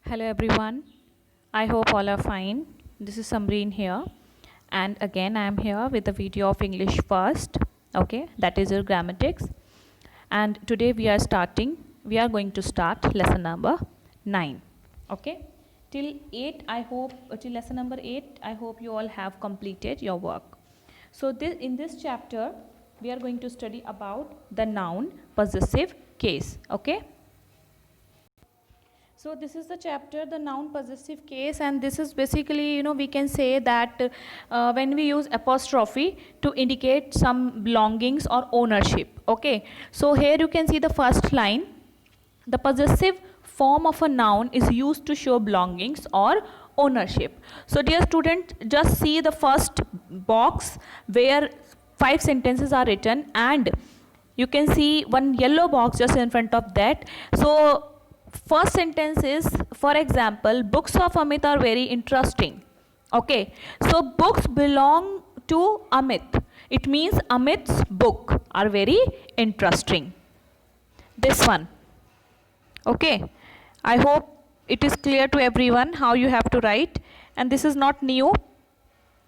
Hello everyone. I hope all are fine. This is Samreen here, and again I am here with a video of English first. Okay, that is your grammatics. And today we are going to start lesson number 9. Okay, till 8 I hope till lesson number 8 I hope you all have completed your work. So in this chapter we are going to study about the noun possessive case. Okay, so this is the chapter, the noun possessive case, and this is basically, we can say that when we use apostrophe to indicate some belongings or ownership. Okay, so here you can see the first line. The possessive form of a noun is used to show belongings or ownership. So dear student, just see the first box where 5 sentences are written, and you can see one yellow box just in front of that. So first sentence is, for example, books of Amit are very interesting. Okay, so books belong to Amit. It means Amit's book are very interesting. This one. Okay, I hope it is clear to everyone how you have to write, and this is not new.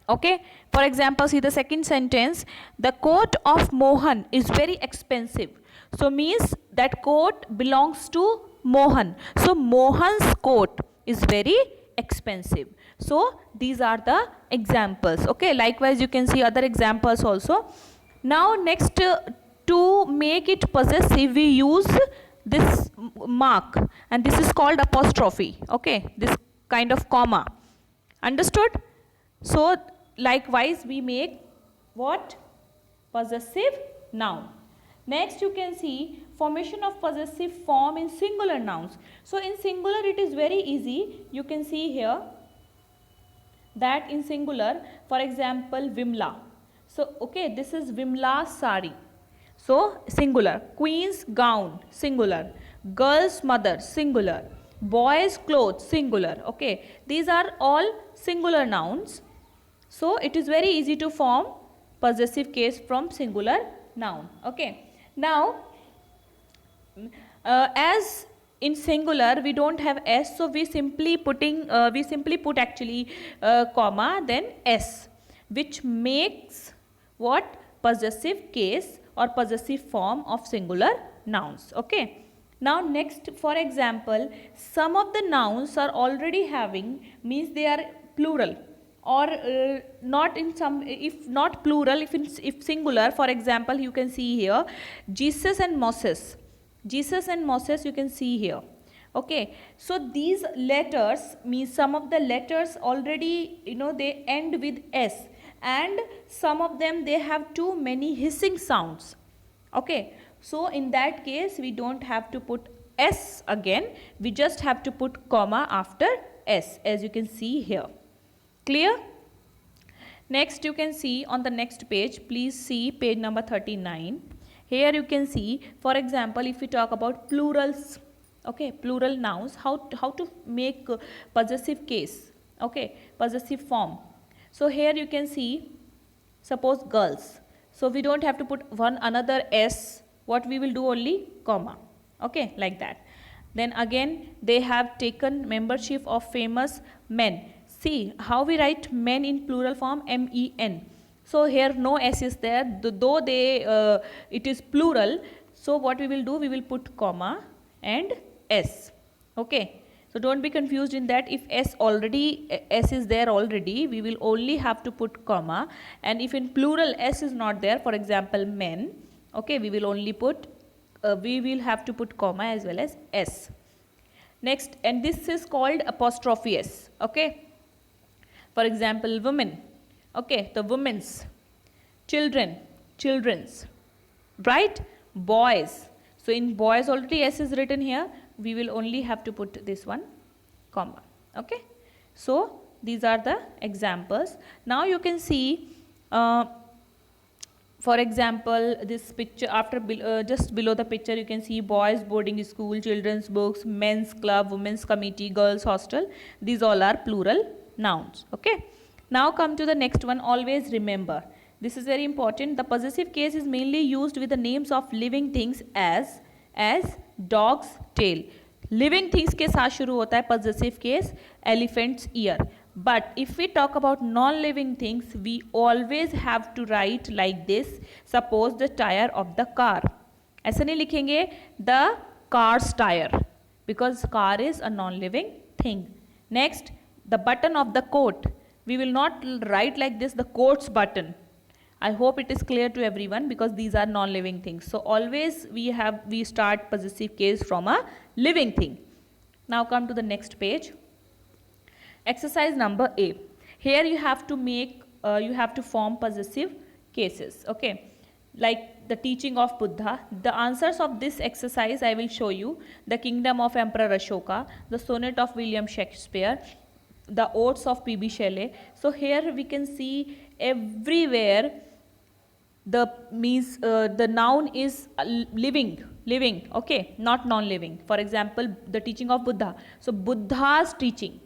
Okay, for example, see the second sentence. The coat of Mohan is very expensive. So means that coat belongs to Mohan. So Mohan's coat is very expensive. So these are the examples. Okay, likewise you can see other examples also. Now next, to make it possessive we use this mark, and this is called apostrophe. Okay, this kind of comma. Understood? So likewise we make what? Possessive noun. Next you can see formation of possessive form in singular nouns. So in singular it is very easy. You can see here that in singular, for example, Vimla. So okay, this is Vimla's sari. So singular. Queen's gown, singular. Girl's mother, singular. Boy's clothes, singular. Okay, these are all singular nouns. So it is very easy to form possessive case from singular noun. Okay, now as in singular we don't have s, so we simply put actually comma then s, which makes what? Possessive case or possessive form of singular nouns. Okay, now next, for example, some of the nouns are already having, means they are plural, or not in some, if not plural, if singular. For example, you can see here Jesus and Moses. Jesus and Moses you can see here. Okay, so these letters, means some of the letters already, they end with s, and some of them they have too many hissing sounds. Okay, so in that case we don't have to put s again, we just have to put comma after s, as you can see here. Clear? Next you can see on the next page, please see page number 39. Here you can see, for example, if we talk about plurals, okay, plural nouns, how to make possessive case, okay, possessive form. So here you can see, suppose girls. So we don't have to put one another s, what we will do? Only comma. Okay, like that. Then again they have taken membership of famous men. See how we write men in plural form, men. So here no s is there, though it is plural. So what we will do? We will put comma and s. Okay, so don't be confused in that. If s is there already, we will only have to put comma, and if in plural s is not there, for example men, okay, we will only put we will have to put comma as well as s. Next, and this is called apostrophe s. Okay, for example, women, okay, the women's, children, children's, right? Boys. So in boys already s is written here, we will only have to put this one comma. Okay, so these are the examples. Now you can see for example, this picture, after just below the picture you can see boys boarding school, children's books, men's club, women's committee, girls hostel. These all are plural nouns. Okay, now come to the next one. Always remember, this is very important. The possessive case is mainly used with the names of living things as dog's tail. Living things के साथ शुरू होता है possessive case, elephant's ear. But if we talk about non living things, we always have to write like this. Suppose the tyre of the car. ऐसा नहीं लिखेंगे the car's tyre, because car is a non living thing. Next, the button of the coat. We will not write like this, the coat's button. I hope it is clear to everyone, because these are non-living things. So always we start possessive case from a living thing. Now come to the next page. Exercise number A. Here you have to form possessive cases. Okay, like the teaching of Buddha. The answers of this exercise I will show you. The kingdom of Emperor Ashoka, the sonnet of William Shakespeare, the odes of P.B. Shelley. So here we can see everywhere the noun is living, okay, not non-living. For example, the teaching of Buddha. So Buddha's teaching,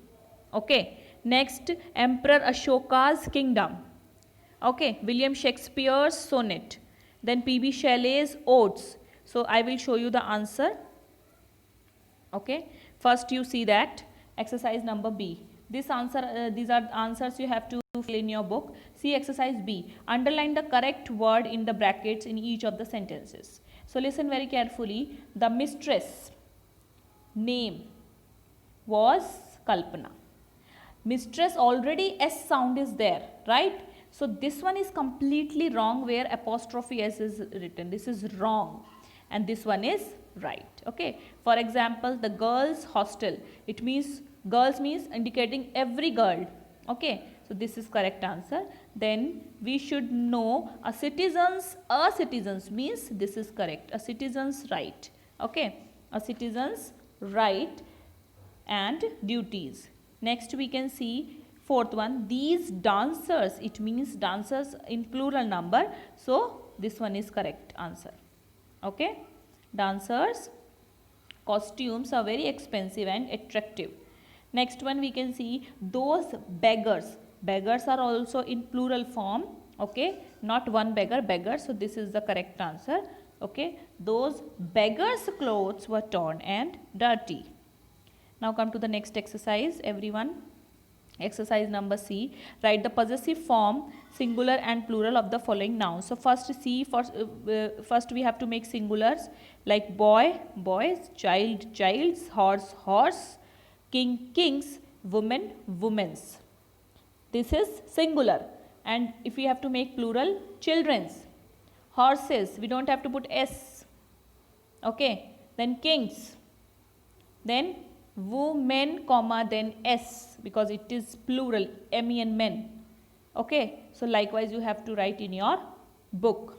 okay. Next, Emperor Ashoka's kingdom, okay. William Shakespeare's sonnet, then P.B. Shelley's odes. So I will show you the answer, okay. First you see that exercise number B. These are answers you have to fill in your book. See exercise B. Underline the correct word in the brackets in each of the sentences. So listen very carefully. The mistress name was Kalpana. Mistress, already S sound is there, right? So this one is completely wrong, where apostrophe S is written. This is wrong, and this one is right, okay. For example, the girls hostel. It means girls means indicating every girl, okay. So this is correct answer. Then we should know a citizens means this is correct. A citizen's right, okay. A citizen's right and duties. Next we can see fourth one, these dancers. It means dancers in plural number, so this one is correct answer, okay. Dancers costumes are very expensive and attractive. Next one we can see those beggars. Beggars are also in plural form, okay, not one beggar, beggars. So this is the correct answer, okay. Those beggars' clothes were torn and dirty. Now come to the next exercise, everyone. Exercise number C. Write the possessive form, singular and plural of the following nouns. So first we have to make singulars, like boy, boys, child, childs, horse, horse, king, kings, woman, women's. This is singular. And if we have to make plural, children's. Horses, we don't have to put S, okay. Then kings, then women, comma, then S, because it is plural, men, men, okay. So likewise you have to write in your book.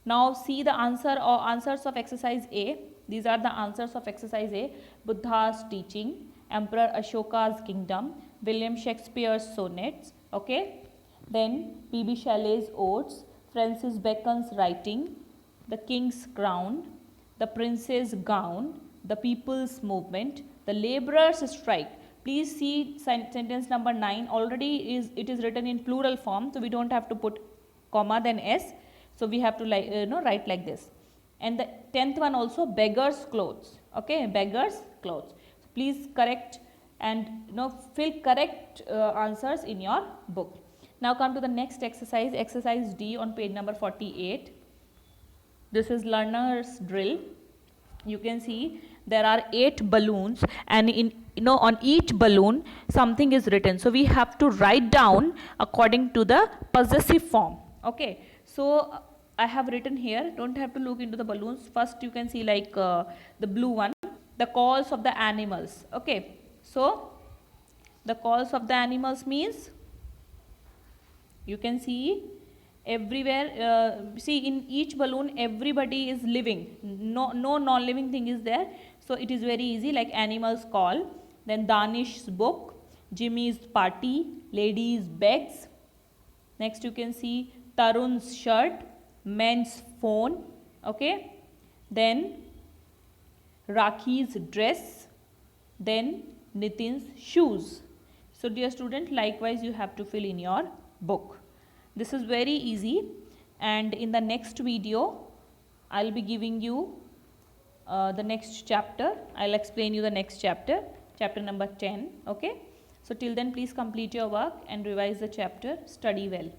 Now see the answers of exercise A. These are the answers of exercise A. Buddha's teaching, Emperor Ashoka's kingdom, William Shakespeare's sonnets, okay. Then P.B. Shelley's odes, Francis Bacon's writing, the king's crown, the prince's gown, the people's movement, the laborers' strike. Please see sentence number 9. Already it is written in plural form, so we don't have to put comma then S. So we have to write like this. And the 10th one also, beggars' clothes, okay, beggars' clothes. So please correct and fill correct answers in your book. Now come to the next exercise, exercise D on page number 48. This is learner's drill. You can see there are 8 balloons, and on each balloon something is written. So we have to write down according to the possessive form, okay. So I have written here, don't have to look into the balloons. First you can see like the blue one, the calls of the animals, okay. So the calls of the animals means you can see everywhere, see in each balloon everybody is living, no non-living thing is there. So it is very easy, like animals call, then Danish's book, Jimmy's party, ladies begs. Next you can see Tarun's shirt, men's phone, okay. Then Rakhi's dress, then Nitin's shoes. So dear student, likewise you have to fill in your book. This is very easy, and in the next video I'll be giving you the next chapter. I'll explain you the next chapter, chapter number 10. Okay. So till then, please complete your work and revise the chapter. Study well.